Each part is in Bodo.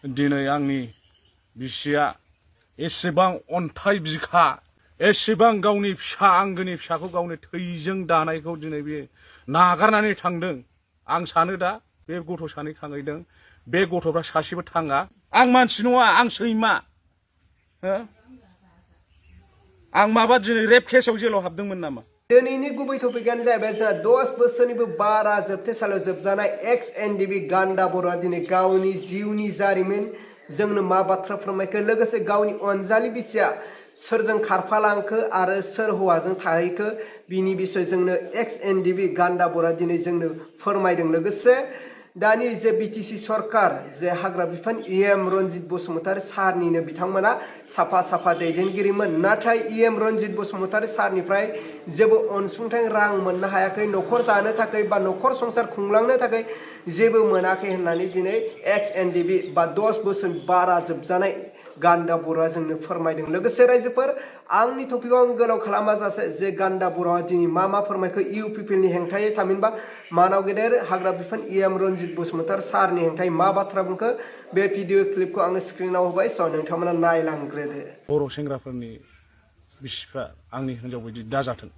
दिनै आंनि बिसिया एसेबां अन्थाइ बिखा एसेबां गावनि फिसा आंगोनि फिसाखौ गावनि थैजों दानायखौ दिनै बे नागारनानै थांदों। आं सानो दा बे गथ' सानै खांहैदों, बे गथ'फ्रा सासेबो थाङा। आं मानसि नङा, आं सैमा। आं माबा दिनै रेप केसाव जेलाव हाबदोंमोन नामा? दिनैनि गुबै टपिकआनो जाहैबाय जोंहा 10 बोसोरनिबो बारा जोबथेसालियाव जोबजानाय एक्स एनडिबि गान्दा बर'आ दिनै गावनि जिउनि जारिमिन जोंनो मा बाथ्रा फोरमायखो, लोगोसे गावनि अनजालि बिसिया सोरजों खारफालांखो आरो सोर हौवाजों थाहैखो बिनि बिसय जोंनो एक्स एनडिबि गान्दा बर'आ दिनै जोंनो फोरमायदों। लोगोसे दानि जे बिटिसि सरकार जे हाग्रा बिफान इएम रनजित बसुमतारी सारनिनो बिथांमोना साफा दैदेनगिरिमोन, नाथाय इएम रनजित बसुमतारी सारनिफ्राय जेबो अनसुंथाइ रां मोननो हायाखै, न'खर जानो थाखाय बा न'खर संसार खुंलांनो थाखाय जेबो मोनाखै होननानै दिनै एक्स एनडिबि बा 10 बोसोर बारा जोबजानाय गान्दा बर'आ जोंनो फोरमायदों। लोगोसे रायजोफोर, आंनि टपिकआव आं गोलाव खालामाजासे जे गान्दा बर'आ दिनै मा फोरमायखो इउ पिपिएलनि हेंथायै थामहिनबा मानाव गेदेर हाग्रा बिफान इएम रनजित बसुमतारी सारनि हेंथायै मा बाथ्रा बुंखो बे भिडिअ क्लिपखौ आङो स्क्रिनाव होबाय, स' नोंथांमोना नायलांग्रोदो। बर' सेंग्राफोरनि बिसिफ्रा आंनि हिनजाव बायदि दाजाथों।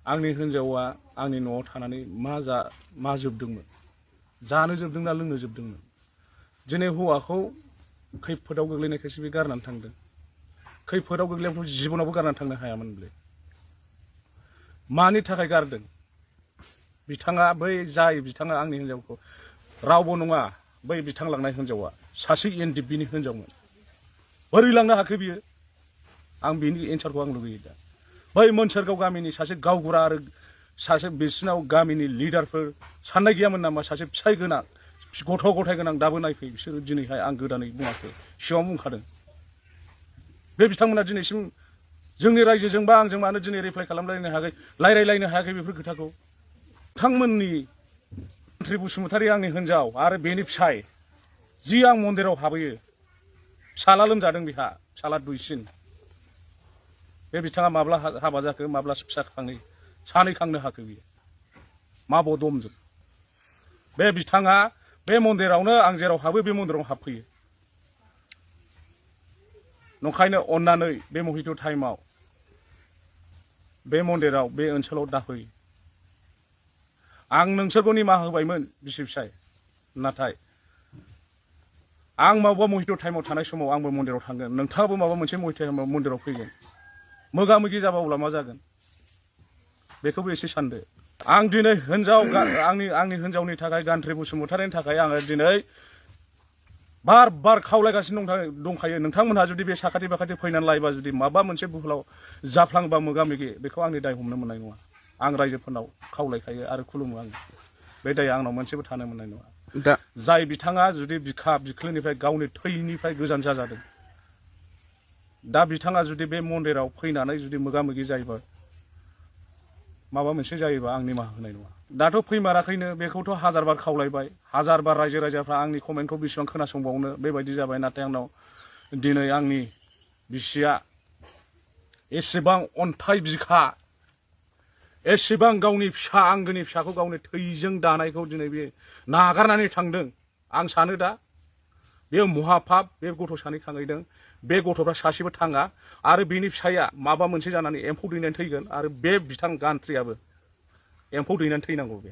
आंनि हिनजावा आंनि न'आव थानानै मा जोबदोंमोन, जानो जोबदोंना लोंनो जोबदोंमोन। दिनै हौवाखौ खैफोदाव गोग्लैनायखायसो बे गारनानै थांदों। खैफोदाव गोग्लैनायखौ जिबनावबो गारनानै थांनो हायामोनलै। मानि थाखाय गारदों? बिथाङा बिथाङा आंनि हिनजावखौ रावबो नङा, बै बिथां लांनाय हिनजावा सासे एनडिबिनि हिनजावमोन। बोरै लांनो हाखो बियो? आं बिनि एन्सारखौ आं लुगैयो दा। बै मोनसोरगाव गामिनि सासे गावबुरा आरो सासे बिसिनाव गामिनि लिडारफोर साननाय गैयामोन नामा? सासे फिसाय गोनां, गथ' गथाय गोनां दाबो नायफै। बिसोरो दिनैहाय आं गोदानै बुङाखै, सिगाङाव बुंखादों। बे बिथांमोना दिनैसिम जोंनि रायजोजों बा आंजों मानो दिनै रिप्लाइ खालामलायनो हायाखै, रायलायलायनो हायाखै बेफोर खोथाखौ? बिथांमोननि मन्त्रि बसुमतारी आंनि हिनजाव आरो बेनि फिसाय जि आं मन्दिराव हाबहैयो, फिसाला लोमजादों, बिहा फिसाला दुइसिन। बे बिथाङा माब्ला हाबा जाखो, माब्ला फिसा सानै खांनो हाखो? बियो मा बदमजों? बे बिथाङा बे मन्दिरावनो आं जेराव हाबो बे मन्दिरावनो हाबफैयो। नंखायनो अन्नानै बे महित' टाइमाव बे मन्दिराव बे ओनसोलाव दाफै। आं नोंसोरखौ निमाहा होबायमोन बिसि फिसाय, नाथाय आं माबा महित' टाइमाव थानाय समाव आंबो मन्दिराव थांगोन, नोंथाङाबो माबा मोनसे महित' टाइमाव मन्दिराव फैगोन। मोगा मोगि जाबा अब्ला मा जागोन बेखौबो एसे सानदो। आं दिनै आंनि हिनजावनि थाखाय गान्थ्रि बसुमतारीनि थाखाय आङो दिनै बार खावलायगासिनो दंखायो। नोंथांमोनहा जुदि बे साखाथि बाखाथि फैनानै लायोबा, जुदि माबा मोनसे बुहुलाव जाफ्लांबा मोगा मोगि, बेखौ आंनि दाय हमनो मोननाय नङा। आं रायजोफोरनाव खावलायखायो आरो खुलुमो। आं बे दाया आंनाव मोनसेबो थानो मोननाय नङा। जाय बिथाङा जुदि बिखा बिख्लोनिफ्राय गावनि थैनिफ्राय गोजान जाजादों, दा बिथाङा जुदि बे मन्दिराव फैनानै जुदि मोगा मोगि जायोबा, माबा मोनसे जायोबा आं निमाहा होनाय नङा। दाथ' फैमाराखैनो, बेखौथ' हाजारबार खावलायबाय, हाजारबार रायजो राजाफ्रा आंनि कमेन्टखौ बेसेबां खोनासंबावनो बेबायदि जाबाय। नाथाय आंनाव दिनै आंनि बिसिया एसेबां अन्थाइ बिखा एसेबां गावनि फिसा आंगोनि फिसाखौ गावनि थैजों दानायखौ दिनै बे नागारनानै थांदों। आं सानो दा बेयो महापाप। बे गथ' सानै खांहैदों, बे गथ'फ्रा सासेबो थाङा आरो बेनि फिसाया माबा मोनसे जानानै एम्फौ दैनानै थैगोन आरो बे बिथां गान्थ्रियाबो एम्फौ दैनानै थैनांगौ। बे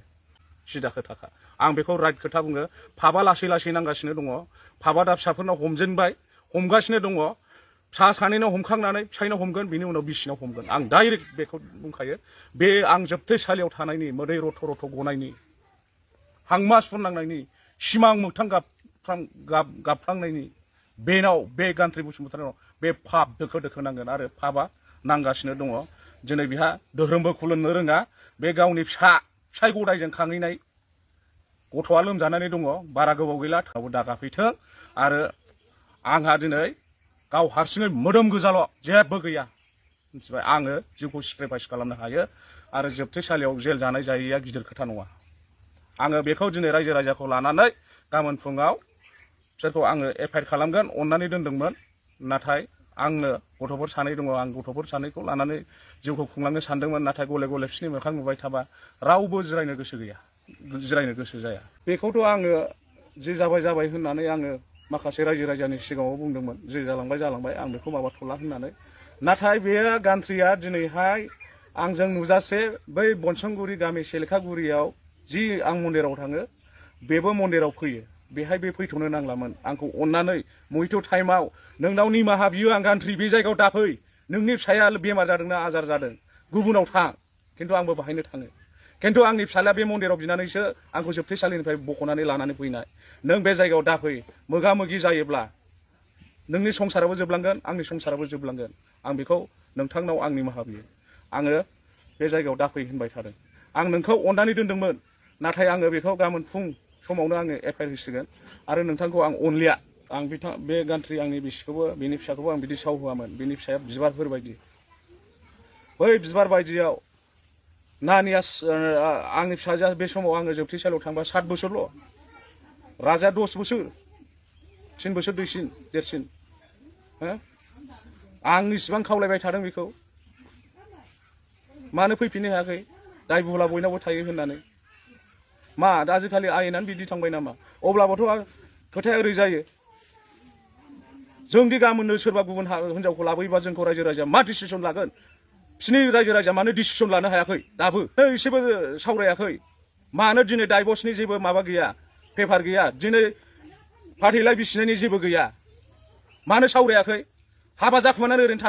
सिदा खोथाखा। आं बेखौ राइट खोथा बुङो। पापआ लासै नांगासिनो दङ। पापआ दा फिसाफोरनाव हमगासिनो दङ। फिसा सानैनाव हमखांनानै फिसायनाव हमगोन, बिनि उनाव बिसिनाव हमगोन। आं डाइरेक्ट बेखौ बुंखायो। बे आं जोबथेसालियाव थानायनि, मोदै रथ' गनायनि, हांमा सुरनांनायनि, सिमां मोगथां गाबफ्लांनायनि बेनाव, बे गान्थ्रि बसुमतारीनाव बे पाप दोखो नांगोन आरो पापआ नांगासिनो दङ। दिनै बिहा धोरोमबो खुलुमनो रोङा। बे गावनि फिसाय गदायजों खांहैनाय गथ'आ लोमजानानै दङ, बारा गोबाव गैला, थाबो दागाफैथों। आरो आंहा दिनै गाव हारसिङै मोदोम गोजाल' जेबो गैया, मिथिबाय? आङो जिउखौ सेक्रिफाइस खालामनो हायो आरो जोबथेसालियाव जेल जानाय जायैया गिदिर खोथा नङा। आङो बेखौ दिनै रायजो राजाखौ लानानै गाबोन फुङाव बिसोरखौ आङो एफआइआर खालामगोन। अननानै दोनदोंमोन, नाथाय आंनो गथ'फोर सानै दङ। आं गथ'फोर सानैखौ लानानै जिउखौ खुंलांनो सानदोंमोन, नाथाय गले बिसोरनि मोखां नुबाय थाबा रावबो जिरायनो गोसो जाया। बेखौथ' आङो जे जाबाय होननानै आङो माखासे रायजो राजानि सिगाङाव बुंदोंमोन जे जालांबाय आं बेखौ माबाथ'ला होननानै नाथाय बे गान्थ्रिया दिनैहाय आंजों नुजासे बै बनसंगुरि गामि सेलेखागुरियाव जि आं मन्दिराव थाङो बेबो मन्दिराव फैयो बेहाय बे फैथ'नो नांलामोन आंखौ अननानै मुहिथ' टाइमाव नोंनाव निमाहा बियो आं गान्थ्रि बे जायगायाव दाफै नोंनि फिसाया बेमार जादोंना आजार जादों गुबुनाव थां खिन्थु आंबो बाहायनो थाङो खिन्थु आंनि फिसालाया बे मन्दिराव बिनानैसो आंखौ जोबथेसालिनिफ्राय बख'नानै लानानै फैनाय नों बे जायगायाव दाफै मोगा मोगि जायोब्ला नोंनि संसाराबो जोबलांगोन आंनि संसाराबो जोबलांगोन आं बेखौ नोंथांनाव आं निमाहा बियो आङो बे जायगायाव दाफै होनबाय थादों आं नोंखौ अननानै दोनदोंमोन नाथाय आङो बेखौ गाबोन फुं समावनो आङो एफआइआर होसिगोन आरो नोंथांखौ आं अनलिया आं बे गान्थ्रि आंनि बिसिखौबो बेनि फिसाखौबो आं बिदि साव होआमोन बेनि फिसाया बिबारफोर बायदि बै बिबार बायदियाव नानियास आंनि फिसाजोआ बे समाव आङो जोबथेसालियाव थांबा 7 बोसोरल' राजाया 10 बोसोर 3 बोसोर देरसिन आं इसिबां खावलायबाय थादों बेखौ मानो फैफिननो हायाखै दाय बुला बयनावबो थायो होननानै मा दा आजिखालि आयेनानो बिदि थांबाय नामा अब्लाबोथ' खोथाया ओरै जायो जोंदि गाबोननो सोरबा गुबुन हिनजावखौ लाबोयोबा जोंखौ रायजो राजाया मा डिसिसन लागोन बिसिनि रायजो राजाया मानो डिसिसन लानो हायाखै दाबो एसेबो सावरायाखै मानो दिनै डाइभर्सनि जेबो माबा गैया पेपार गैया दिनै फाथैलाइ बिसिनायनि जेबो गैया मानो सावरायाखै हाबा जाखुमानानै ओरैनो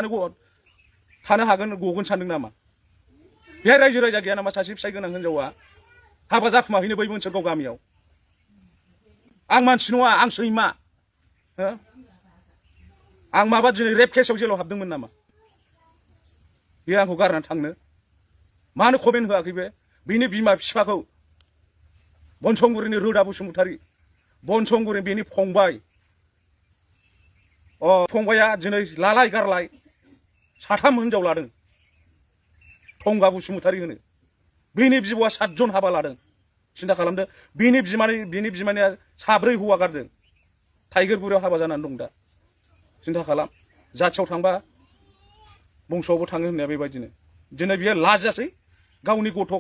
थानो हागोन गगोन सानदों नामा बेहाय रायजो राजा गैया नामा सासे फिसाइ गोनां हिनजावा हाबा जाखुमाहैनो बै मोनसोरगाव गामियाव आं मानसि नङा आं सैमा आं माबा दिनै रेप केसाव जेलाव हाबदोंमोन नामा बे आंखौ गारनानै थांनो मानो कमेन्ट होआखै बेनि बिमा बिफाखौ बनसंगुरिनि रोदा बसुमतारी बनसंगुरि बेनि फंबाय फंबाया दिनै लालाय गारलाय 3 हिनजाव लादों थंगा बसुमतारी होनो बेनि बिब'आ 7 जन हाबा लादों सिन्था खालामदो बेनि बिमानिया 4 हौवा गारदों टाइगारगुरियाव हाबा जानानै दं दा सिन्था खालाम जाथियाव थांबा बंस'आवबो थाङो होननाया बेबायदिनो दिनै बियो लाजासै गावनि गथ'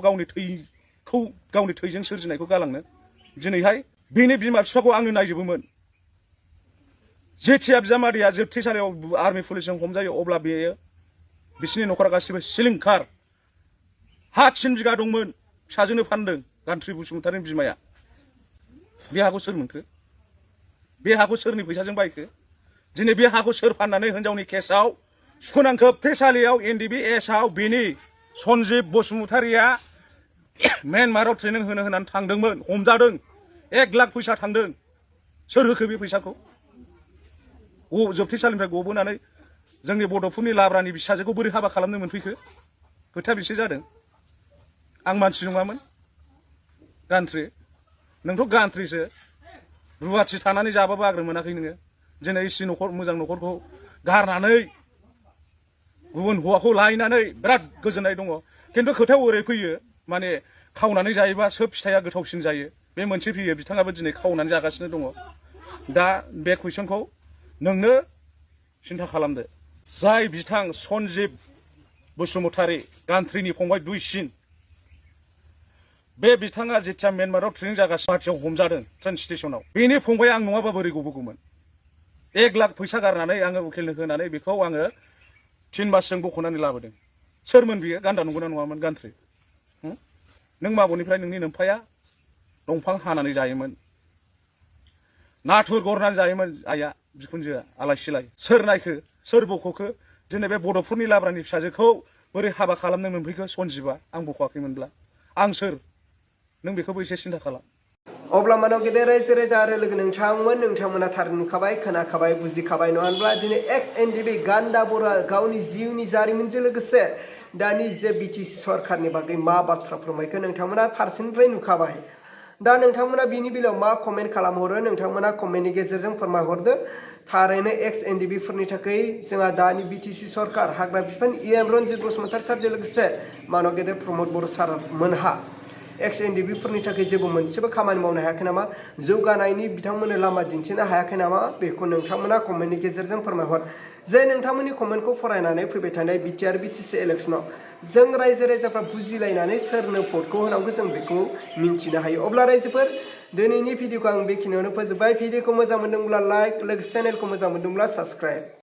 गावनि थैजों सोरजिनायखौ गालांनो दिनैहाय बेनि बिमा बिफाखौ आंनो नायजोबोमोन जेथिया बिजामादैया जोबथेसालियाव आर्मि पुलिसजों हमजायो अब्ला बेयो बिसिनि न'खरा गासिबो सिलिंखार हा 3 बिगा दंमोन फिसाजोनो फानदों गान्थ्रि बसुमतारीनि बिमाया बे हाखौ सोर मोनखो बे हाखौ सोरनि फैसाजों बायखो दिनै बे हाखौ सोर फाननानै हिनजावनि केसआव सुनांखोबथेसालियाव NDBS-आव बेनि सन्जिब बसुमतारीया म्यानमाराव ट्रेनिं होनो होननानै थांदोंमोन हमजादों 1 लाख फैसा थांदों सोर होखो बे फैसाखौ जोबथेसालिनिफ्राय गबोनानै जोंनि बड'फोरनि लाब्रानि फिसाजोखौ बोरै हाबा खालामनो मोनफैखो खोथाया बेसो जादों आं मानसि नङामोन गान्थ्रि नोंथ' गान्थ्रिसो रुवाथि थानानै जाबाबो आग्रो मोनाखै नोङो दिनै इसे मोजां न'खरखौ गारनानै गुबुन हौवाखौ लायनानै बिराद गोजोननाय दङ खिन्थु खोथायाव ओरै फैयो माने खावनानै जायोबा सोब फिथाइया गोथावसिन जायो बे मोनसे फैयो बिथाङाबो दिनै खावनानै जागासिनो दङ दा बे कुइसनखौ नोंनो सिन्था खालामदो जाय बिथां सन्जिब बसुमतारी गान्थ्रिनि फंबाय दुइसिन बे बिथाङा जेथिया म्यानमाराव ट्रेनिं जागासिनो गुवाहाटियाव हमजादों ट्रेन स्टेसनाव बेनि फंबाया आं नङाबा बोरै गबोगौमोन 1 लाख फैसा गारनानै आङो उकिलनो होनानै बेखौ आङो 3 मासजों बख'नानै लाबोदों सोरमोन बियो गान्दा नंगौना नङामोन गान्थ्रि नों माबनिफ्राय नोंनि नोमफाया दंफां हानानै जायोमोन नाथुर गरनानै जायोमोन आइया बिखुनजोआ आलाय सिलाय सोर नायखो सोर बख'खो दिनै बे बड'फोरनि लाब्रानि फिसाजोखौ बोरै हाबा खालामनो मोनफैखो सन्जिबा आं बख'आखैमोनब्ला आं सोर नों बेखौबो एसे सिन्था खालाम अब्ला मानाव गेदेर रायजो राजा आरो लोगो नोंथांमोना थार नुखाबाय खोनाखाबाय बुजिखाबाय नङा होनब्ला दिनै XNDB गान्दा बर'आ गावनि जिउनि जारिमिनजों लोगोसे दानि जे BTC सरकारनि बागै मा बाथ्रा फोरमायखो नोंथांमोना फारसेनिफ्राय नुखाबाय दा नोंथांमोना बिनि बेलायाव मा कमेन्ट खालामहरो नोंथांमोना कमेन्टनि गेजेरजों फोरमायहरदो थारैनो XNDB फोरनि थाखाय जोंहा दानि BTC सरकार हाग्रा बिफान EM रन्जित बसुमतारी सारजों लोगोसे मानाव गेदेर प्रमद बर' सार मोनहा XNDB फोरनि थाखाय जेबो मोनसेबो खामानि मावनो हायाखै नामा जौगानायनि बिथांमोननो लामा दिन्थिनो हायाखै नामा बेखौ नोंथांमोना कमेन्टनि गेजेरजों फोरमायहर जे नोंथांमोननि कमेन्टखौ फरायनानै फैबाय थानाय BTR BTC इलेक्सनाव जों रायजो राजाफ्रा बुजिलायनानै सोरनो भटखौ होनांगौ जों बेखौ मिन्थिनो हायो अब्ला रायजोफोर दिनैनि भिडिअखौ आं बेखिनियावनो फोजोबबाय। भिडिअखौ मोजां मोनदोंब्ला लाइक, लोगोसे चेनेलखौ मोजां मोनदोंब्ला साबस्क्राइब।